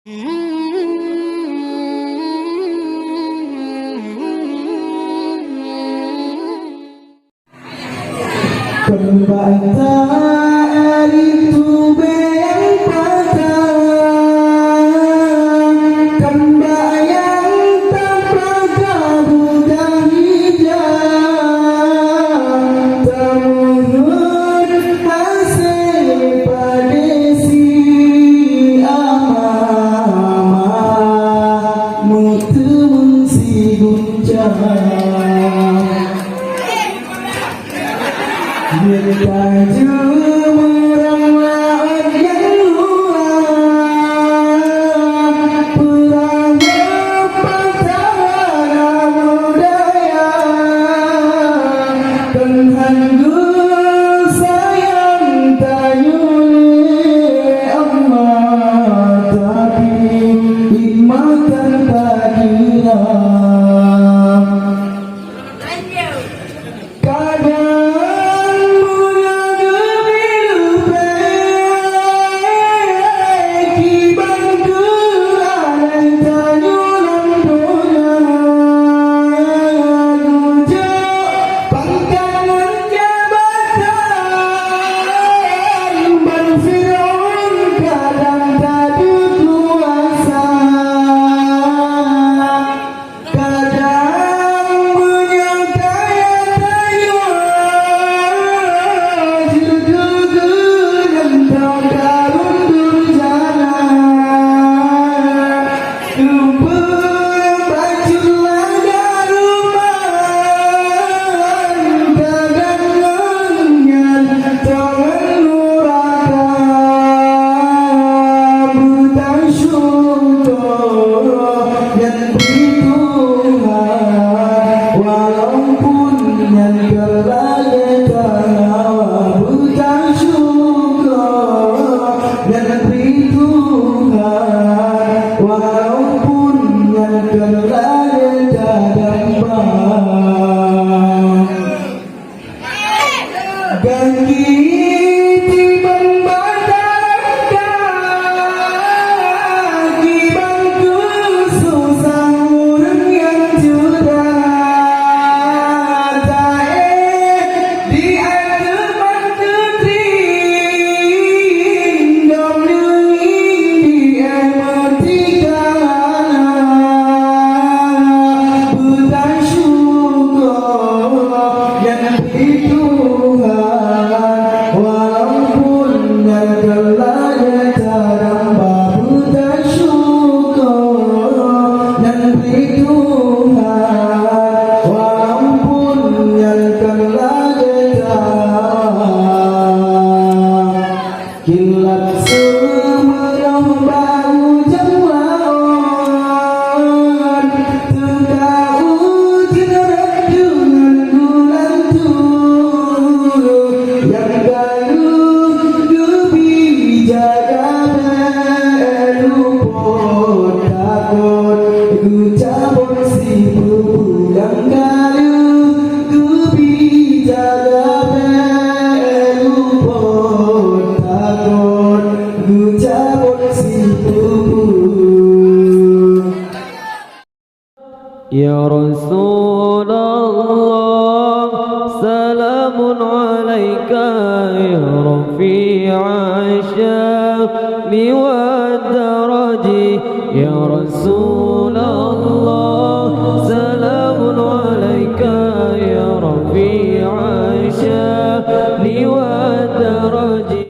Perbataan itu bayang patah, tembayang tanpa garuda hijau, temuhun hasil padesi amah mutu munsi guncang. Baju merang yang luar, perang pertahanan budaya, penhandu sayang tayune amat, tapi hikmatan tak kira. Ya Rasulullah, salamun alaika ya rafi'a syami wa daraji. Ya Rasulullah, salamun alaika ya rafi'a syami wa